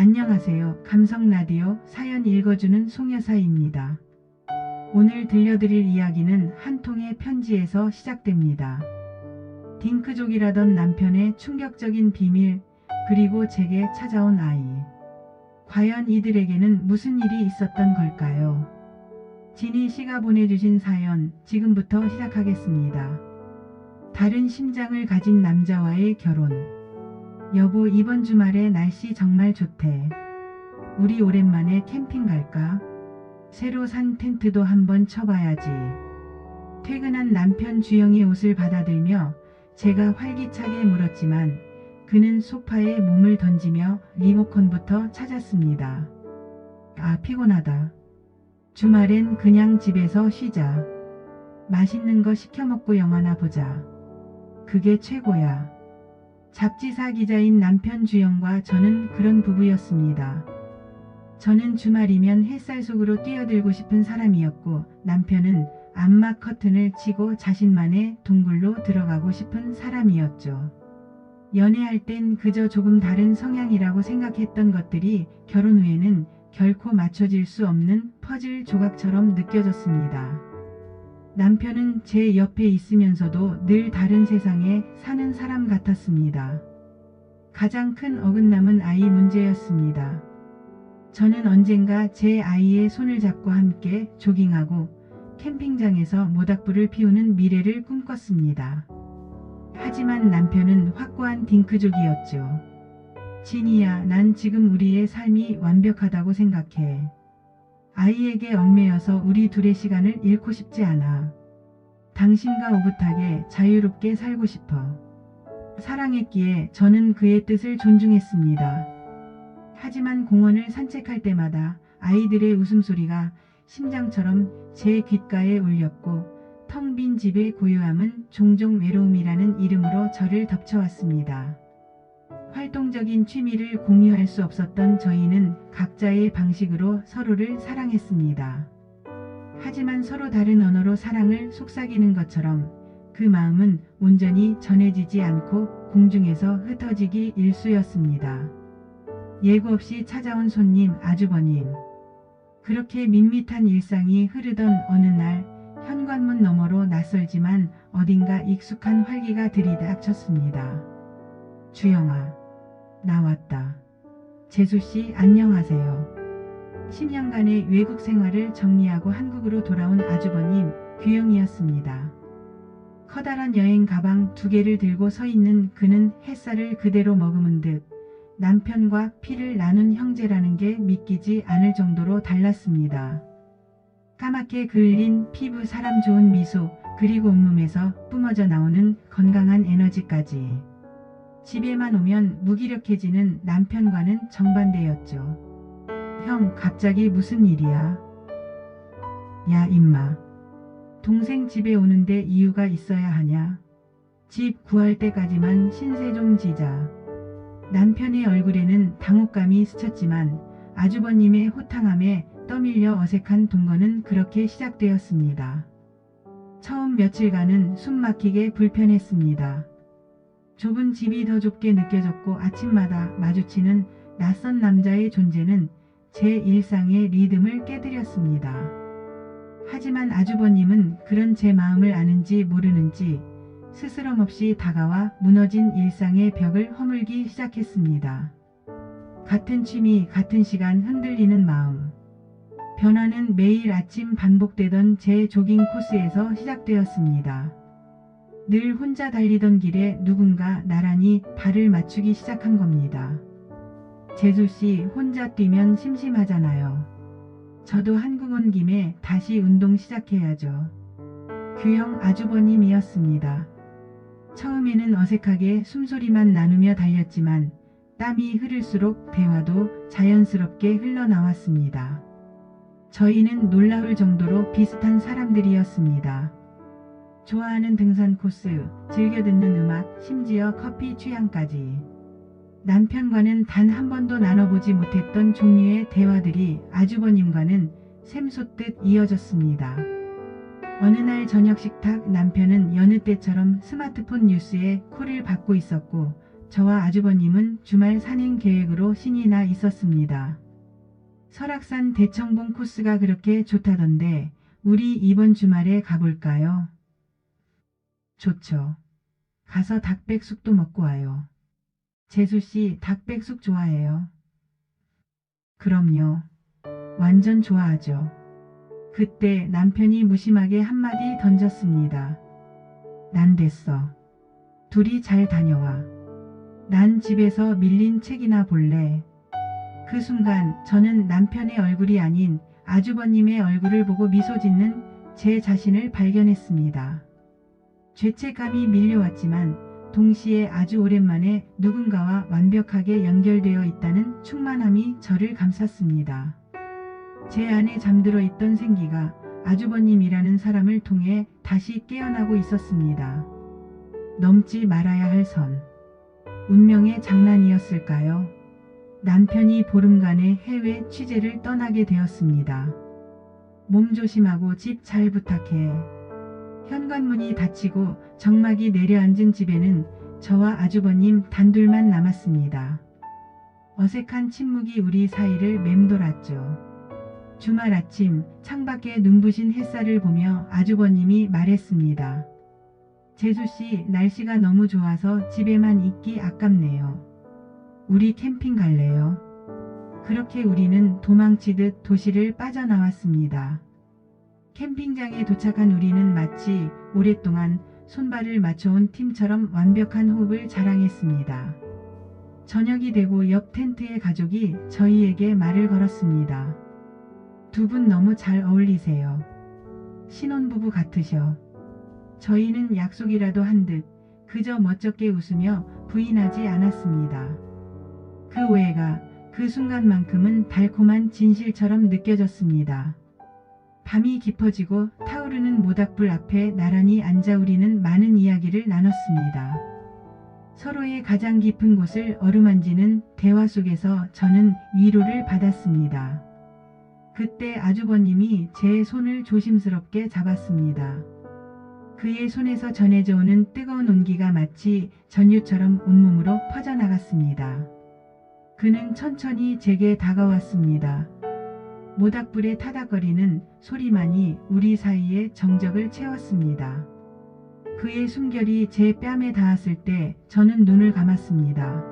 안녕하세요. 감성라디오 사연 읽어주는 송여사입니다. 오늘 들려드릴 이야기는 한 통의 편지에서 시작됩니다. 딩크족이라던 남편의 충격적인 비밀, 그리고 제게 찾아온 아이. 과연 이들에게는 무슨 일이 있었던 걸까요? 지니 씨가 보내주신 사연, 지금부터 시작하겠습니다. 다른 심장을 가진 남자와의 결혼. 여보, 이번 주말에 날씨 정말 좋대. 우리 오랜만에 캠핑 갈까? 새로 산 텐트도 한번 쳐봐야지. 퇴근한 남편 주영의 옷을 받아들며 제가 활기차게 물었지만 그는 소파에 몸을 던지며 리모컨부터 찾았습니다. 아, 피곤하다. 주말엔 그냥 집에서 쉬자. 맛있는 거 시켜 먹고 영화나 보자. 그게 최고야. 잡지사 기자인 남편 주영과 저는 그런 부부였습니다. 저는 주말이면 햇살 속으로 뛰어들고 싶은 사람이었고, 남편은 암막 커튼을 치고 자신만의 동굴로 들어가고 싶은 사람이었죠. 연애할 땐 그저 조금 다른 성향이라고 생각했던 것들이 결혼 후에는 결코 맞춰질 수 없는 퍼즐 조각처럼 느껴졌습니다. 남편은 제 옆에 있으면서도 늘 다른 세상에 사는 사람 같았습니다. 가장 큰 어긋남은 아이 문제였습니다. 저는 언젠가 제 아이의 손을 잡고 함께 조깅하고 캠핑장에서 모닥불을 피우는 미래를 꿈꿨습니다. 하지만 남편은 확고한 딩크족이었죠. 지니야, 난 지금 우리의 삶이 완벽하다고 생각해. 아이에게 얽매여서 우리 둘의 시간을 잃고 싶지 않아. 당신과 오붓하게 자유롭게 살고 싶어. 사랑했기에 저는 그의 뜻을 존중했습니다. 하지만 공원을 산책할 때마다 아이들의 웃음소리가 심장처럼 제 귓가에 울렸고, 텅 빈 집의 고요함은 종종 외로움이라는 이름으로 저를 덮쳐왔습니다. 활동적인 취미를 공유할 수 없었던 저희는 각자의 방식으로 서로를 사랑했습니다. 하지만 서로 다른 언어로 사랑을 속삭이는 것처럼 그 마음은 온전히 전해지지 않고 공중에서 흩어지기 일쑤였습니다. 예고 없이 찾아온 손님, 아주버님. 그렇게 밋밋한 일상이 흐르던 어느 날, 현관문 너머로 낯설지만 어딘가 익숙한 활기가 들이닥쳤습니다. 주영아, 나왔다. 재수씨, 안녕하세요. 10년간의 외국 생활을 정리하고 한국으로 돌아온 아주버님, 규영이었습니다. 커다란 여행 가방 2개를 들고 서 있는 그는 햇살을 그대로 머금은 듯 남편과 피를 나눈 형제라는 게 믿기지 않을 정도로 달랐습니다. 까맣게 그을린 피부, 사람 좋은 미소, 그리고 온몸에서 뿜어져 나오는 건강한 에너지까지. 집에만 오면 무기력해지는 남편과는 정반대였죠. 형, 갑자기 무슨 일이야? 야, 임마. 동생 집에 오는데 이유가 있어야 하냐? 집 구할 때까지만 신세 좀 지자. 남편의 얼굴에는 당혹감이 스쳤지만 아주버님의 호탕함에 떠밀려 어색한 동거는 그렇게 시작되었습니다. 처음 며칠간은 숨 막히게 불편했습니다. 좁은 집이 더 좁게 느껴졌고, 아침마다 마주치는 낯선 남자의 존재는 제 일상의 리듬을 깨뜨렸습니다. 하지만 아주버님은 그런 제 마음을 아는지 모르는지 스스럼 없이 다가와 무너진 일상의 벽을 허물기 시작했습니다. 같은 취미, 같은 시간, 흔들리는 마음. 변화는 매일 아침 반복되던 제 조깅 코스에서 시작되었습니다. 늘 혼자 달리던 길에 누군가 나란히 발을 맞추기 시작한 겁니다. 재수씨, 혼자 뛰면 심심하잖아요. 저도 한국 온 김에 다시 운동 시작해야죠. 규영 아주버님이었습니다. 처음에는 어색하게 숨소리만 나누며 달렸지만 땀이 흐를수록 대화도 자연스럽게 흘러나왔습니다. 저희는 놀라울 정도로 비슷한 사람들이었습니다. 좋아하는 등산 코스, 즐겨 듣는 음악, 심지어 커피 취향까지. 남편과는 단 한 번도 나눠보지 못했던 종류의 대화들이 아주버님과는 샘솟듯 이어졌습니다. 어느 날 저녁 식탁, 남편은 여느 때처럼 스마트폰 뉴스에 콜을 받고 있었고, 저와 아주버님은 주말 산행 계획으로 신이 나 있었습니다. 설악산 대청봉 코스가 그렇게 좋다던데 우리 이번 주말에 가볼까요? 좋죠. 가서 닭백숙도 먹고 와요. 재수씨 닭백숙 좋아해요? 그럼요. 완전 좋아하죠. 그때 남편이 무심하게 한마디 던졌습니다. 난 됐어. 둘이 잘 다녀와. 난 집에서 밀린 책이나 볼래. 그 순간 저는 남편의 얼굴이 아닌 아주버님의 얼굴을 보고 미소 짓는 제 자신을 발견했습니다. 죄책감이 밀려왔지만 동시에 아주 오랜만에 누군가와 완벽하게 연결되어 있다는 충만함이 저를 감쌌습니다. 제 안에 잠들어 있던 생기가 아주버님이라는 사람을 통해 다시 깨어나고 있었습니다. 넘지 말아야 할 선. 운명의 장난이었을까요? 남편이 보름간의 해외 취재를 떠나게 되었습니다. 몸 조심하고 집 잘 부탁해. 현관문이 닫히고 정막이 내려앉은 집에는 저와 아주버님 단둘만 남았습니다. 어색한 침묵이 우리 사이를 맴돌았죠. 주말 아침 창밖에 눈부신 햇살을 보며 아주버님이 말했습니다. 재수씨, 날씨가 너무 좋아서 집에만 있기 아깝네요. 우리 캠핑 갈래요? 그렇게 우리는 도망치듯 도시를 빠져나왔습니다. 캠핑장에 도착한 우리는 마치 오랫동안 손발을 맞춰온 팀처럼 완벽한 호흡을 자랑했습니다. 저녁이 되고 옆 텐트의 가족이 저희에게 말을 걸었습니다. 두 분 너무 잘 어울리세요. 신혼부부 같으셔. 저희는 약속이라도 한 듯 그저 멋쩍게 웃으며 부인하지 않았습니다. 그 오해가 그 순간만큼은 달콤한 진실처럼 느껴졌습니다. 밤이 깊어지고 타오르는 모닥불 앞에 나란히 앉아 우리는 많은 이야기를 나눴습니다. 서로의 가장 깊은 곳을 어루만지는 대화 속에서 저는 위로를 받았습니다. 그때 아주버님이 제 손을 조심스럽게 잡았습니다. 그의 손에서 전해져 오는 뜨거운 온기가 마치 전유처럼 온몸으로 퍼져나갔습니다. 그는 천천히 제게 다가왔습니다. 모닥불의 타닥거리는 소리만이 우리 사이의 정적을 채웠습니다. 그의 숨결이 제 뺨에 닿았을 때 저는 눈을 감았습니다.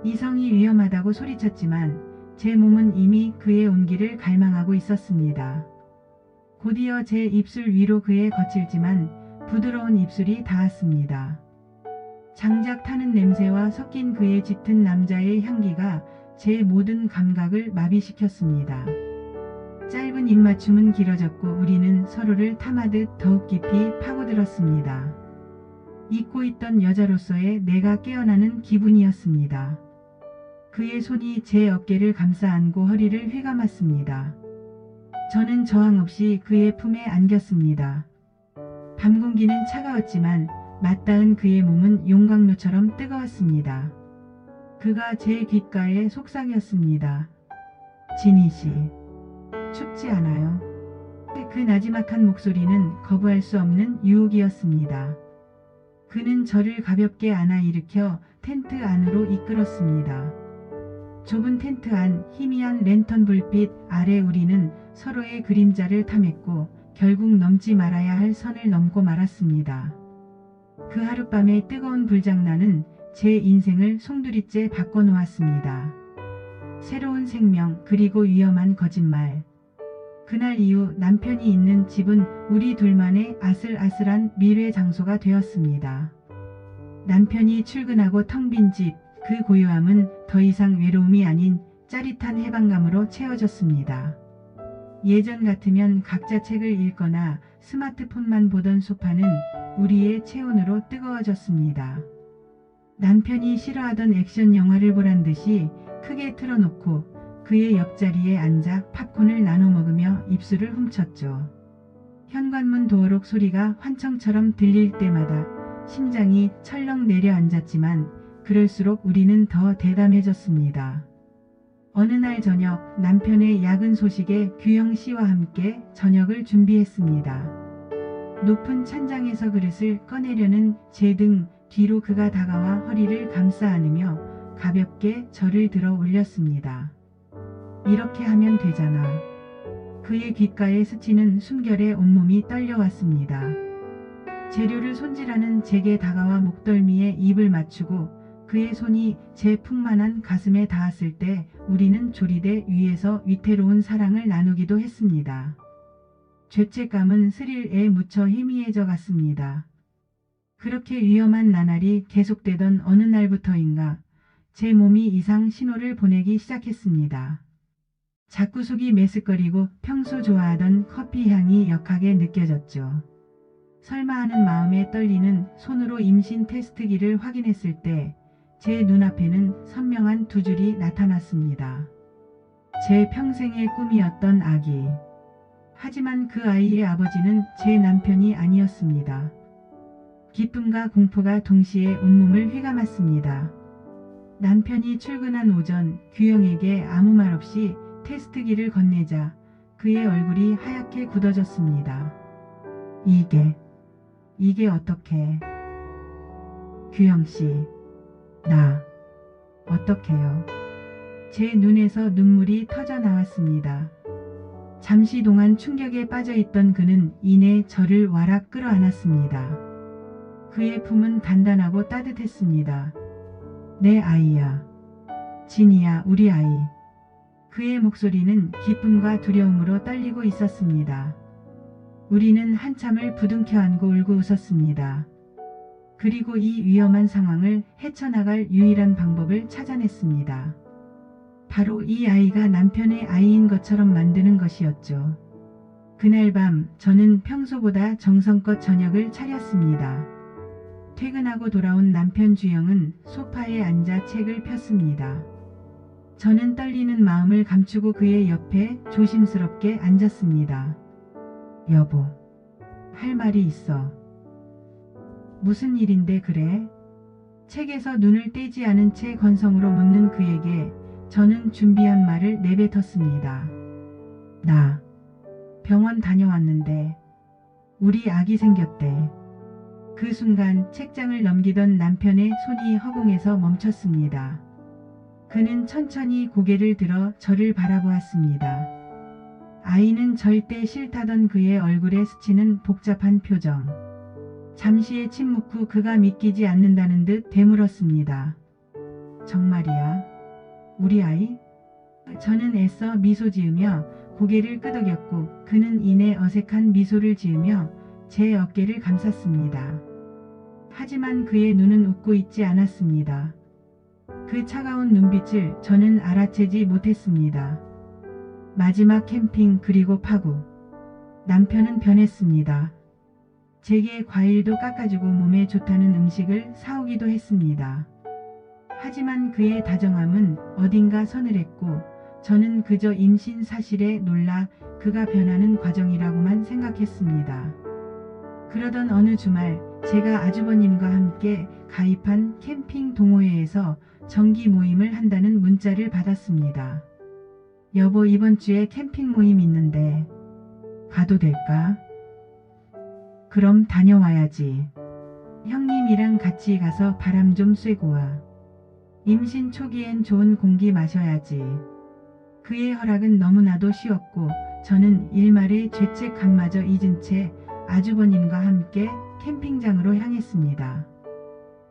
이성이 위험하다고 소리쳤지만 제 몸은 이미 그의 온기를 갈망하고 있었습니다. 곧이어 제 입술 위로 그의 거칠지만 부드러운 입술이 닿았습니다. 장작 타는 냄새와 섞인 그의 짙은 남자의 향기가 제 모든 감각을 마비시켰습니다. 짧은 입맞춤은 길어졌고 우리는 서로를 탐하듯 더욱 깊이 파고들었습니다. 잊고 있던 여자로서의 내가 깨어나는 기분이었습니다. 그의 손이 제 어깨를 감싸 안고 허리를 휘감았습니다. 저는 저항 없이 그의 품에 안겼습니다. 밤 공기는 차가웠지만 맞닿은 그의 몸은 용광로처럼 뜨거웠습니다. 그가 제 귓가에 속삭였습니다. 진희씨, 춥지 않아요? 그 나지막한 목소리는 거부할 수 없는 유혹이었습니다. 그는 저를 가볍게 안아 일으켜 텐트 안으로 이끌었습니다. 좁은 텐트 안 희미한 랜턴 불빛 아래 우리는 서로의 그림자를 탐했고 결국 넘지 말아야 할 선을 넘고 말았습니다. 그 하룻밤의 뜨거운 불장난은 제 인생을 송두리째 바꿔놓았습니다. 새로운 생명 그리고 위험한 거짓말. 그날 이후 남편이 있는 집은 우리 둘만의 아슬아슬한 미래 장소가 되었습니다. 남편이 출근하고 텅 빈 집, 그 고요함은 더 이상 외로움이 아닌 짜릿한 해방감으로 채워졌습니다. 예전 같으면 각자 책을 읽거나 스마트폰만 보던 소파는 우리의 체온으로 뜨거워졌습니다. 남편이 싫어하던 액션 영화를 보란 듯이 크게 틀어놓고 그의 옆자리에 앉아 팝콘을 나눠 먹으며 입술을 훔쳤죠. 현관문 도어록 소리가 환청처럼 들릴 때마다 심장이 철렁 내려앉았지만 그럴수록 우리는 더 대담해졌습니다. 어느 날 저녁 남편의 야근 소식에 규영 씨와 함께 저녁을 준비했습니다. 높은 찬장에서 그릇을 꺼내려는 제 등 뒤로 그가 다가와 허리를 감싸 안으며 가볍게 저를 들어 올렸습니다. 이렇게 하면 되잖아. 그의 귓가에 스치는 숨결에 온몸이 떨려왔습니다. 재료를 손질하는 제게 다가와 목덜미에 입을 맞추고 그의 손이 제 풍만한 가슴에 닿았을 때 우리는 조리대 위에서 위태로운 사랑을 나누기도 했습니다. 죄책감은 스릴에 묻혀 희미해져 갔습니다. 그렇게 위험한 나날이 계속되던 어느 날부터인가 제 몸이 이상 신호를 보내기 시작했습니다. 자꾸 속이 메스꺼리고 평소 좋아하던 커피 향이 역하게 느껴졌죠. 설마 하는 마음에 떨리는 손으로 임신 테스트기를 확인했을 때 제 눈앞에는 선명한 두 줄이 나타났습니다. 제 평생의 꿈이었던 아기. 하지만 그 아이의 아버지는 제 남편이 아니었습니다. 기쁨과 공포가 동시에 온몸을 휘감았습니다. 남편이 출근한 오전 규영에게 아무 말 없이 테스트기를 건네자 그의 얼굴이 하얗게 굳어졌습니다. 이게 어떻게... 규영씨, 나 어떡해요? 제 눈에서 눈물이 터져 나왔습니다. 잠시 동안 충격에 빠져있던 그는 이내 저를 와락 끌어안았습니다. 그의 품은 단단하고 따뜻했습니다. 내 아이야. 진이야, 우리 아이. 그의 목소리는 기쁨과 두려움으로 떨리고 있었습니다. 우리는 한참을 부둥켜 안고 울고 웃었습니다. 그리고 이 위험한 상황을 헤쳐나갈 유일한 방법을 찾아냈습니다. 바로 이 아이가 남편의 아이인 것처럼 만드는 것이었죠. 그날 밤 저는 평소보다 정성껏 저녁을 차렸습니다. 퇴근하고 돌아온 남편 주영은 소파에 앉아 책을 폈습니다. 저는 떨리는 마음을 감추고 그의 옆에 조심스럽게 앉았습니다. 여보, 할 말이 있어. 무슨 일인데 그래? 책에서 눈을 떼지 않은 채 건성으로 묻는 그에게 저는 준비한 말을 내뱉었습니다. 나 병원 다녀왔는데 우리 아기 생겼대. 그 순간 책장을 넘기던 남편의 손이 허공에서 멈췄습니다. 그는 천천히 고개를 들어 저를 바라보았습니다. 아이는 절대 싫다던 그의 얼굴에 스치는 복잡한 표정. 잠시의 침묵 후 그가 믿기지 않는다는 듯 되물었습니다. 정말이야? 우리 아이? 저는 애써 미소 지으며 고개를 끄덕였고 그는 이내 어색한 미소를 지으며 제 어깨를 감쌌습니다. 하지만 그의 눈은 웃고 있지 않았습니다. 그 차가운 눈빛을 저는 알아채지 못했습니다. 마지막 캠핑 그리고 파구. 남편은 변했습니다. 제게 과일도 깎아주고 몸에 좋다는 음식을 사오기도 했습니다. 하지만 그의 다정함은 어딘가 서늘했고 저는 그저 임신 사실에 놀라 그가 변하는 과정이라고만 생각했습니다. 그러던 어느 주말 제가 아주버님과 함께 가입한 캠핑 동호회에서 정기 모임을 한다는 문자를 받았습니다. 여보, 이번 주에 캠핑 모임 있는데 가도 될까? 그럼 다녀와야지. 형님이랑 같이 가서 바람 좀 쐬고 와. 임신 초기엔 좋은 공기 마셔야지. 그의 허락은 너무나도 쉬웠고 저는 일말의 죄책감마저 잊은 채 아주버님과 함께 캠핑장으로 향했습니다.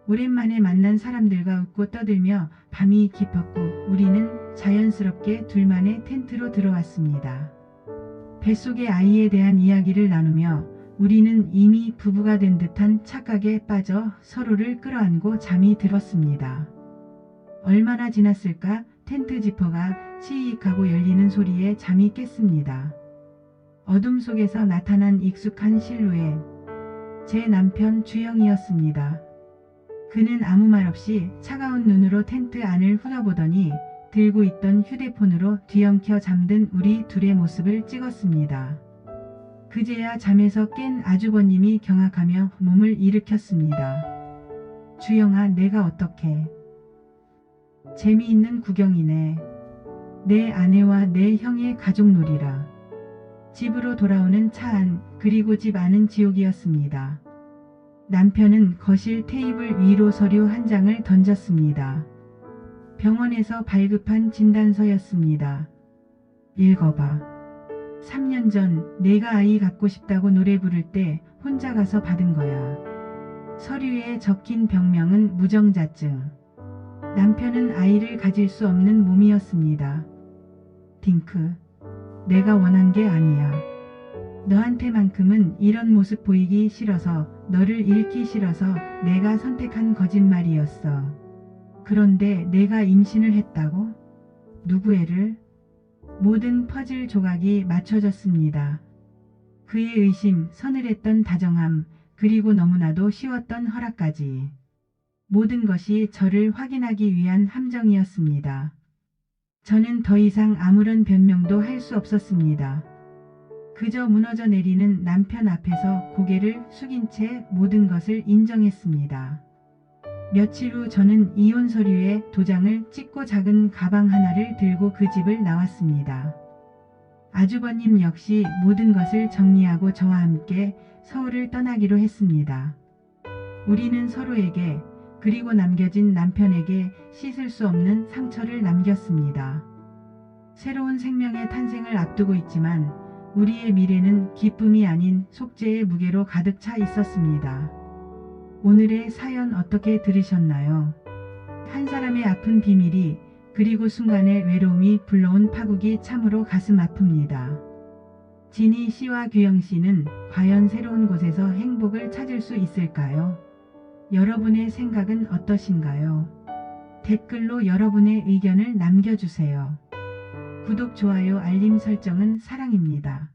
오랜만에 만난 사람들과 웃고 떠들며 밤이 깊었고 우리는 자연스럽게 둘만의 텐트로 들어왔습니다. 뱃속의 아이에 대한 이야기를 나누며 우리는 이미 부부가 된 듯한 착각에 빠져 서로를 끌어안고 잠이 들었습니다. 얼마나 지났을까? 텐트 지퍼가 치익하고 열리는 소리에 잠이 깼습니다. 어둠 속에서 나타난 익숙한 실루엣. 제 남편 주영이었습니다. 그는 아무 말 없이 차가운 눈으로 텐트 안을 훑어보더니 들고 있던 휴대폰으로 뒤엉켜 잠든 우리 둘의 모습을 찍었습니다. 그제야 잠에서 깬 아주버님이 경악하며 몸을 일으켰습니다. 주영아, 내가 어떻게... 재미있는 구경이네. 내 아내와 내 형의 가족놀이라. 집으로 돌아오는 차 안, 그리고 집 안은 지옥이었습니다. 남편은 거실 테이블 위로 서류 한 장을 던졌습니다. 병원에서 발급한 진단서였습니다. 읽어봐. 3년 전 내가 아이 갖고 싶다고 노래 부를 때 혼자 가서 받은 거야. 서류에 적힌 병명은 무정자증. 남편은 아이를 가질 수 없는 몸이었습니다. 딩크, 내가 원한 게 아니야. 너한테만큼은 이런 모습 보이기 싫어서, 너를 잃기 싫어서 내가 선택한 거짓말이었어. 그런데 내가 임신을 했다고? 누구 애를? 모든 퍼즐 조각이 맞춰졌습니다. 그의 의심, 서늘했던 다정함, 그리고 너무나도 쉬웠던 허락까지. 모든 것이 저를 확인하기 위한 함정이었습니다. 저는 더 이상 아무런 변명도 할 수 없었습니다. 그저 무너져 내리는 남편 앞에서 고개를 숙인 채 모든 것을 인정했습니다. 며칠 후 저는 이혼 서류에 도장을 찍고 작은 가방 하나를 들고 그 집을 나왔습니다. 아주버님 역시 모든 것을 정리하고 저와 함께 서울을 떠나기로 했습니다. 우리는 서로에게, 그리고 남겨진 남편에게 씻을 수 없는 상처를 남겼습니다. 새로운 생명의 탄생을 앞두고 있지만 우리의 미래는 기쁨이 아닌 속죄의 무게로 가득 차 있었습니다. 오늘의 사연 어떻게 들으셨나요? 한 사람의 아픈 비밀이, 그리고 순간의 외로움이 불러온 파국이 참으로 가슴 아픕니다. 진희 씨와 규영 씨는 과연 새로운 곳에서 행복을 찾을 수 있을까요? 여러분의 생각은 어떠신가요? 댓글로 여러분의 의견을 남겨주세요. 구독, 좋아요, 알림 설정은 사랑입니다.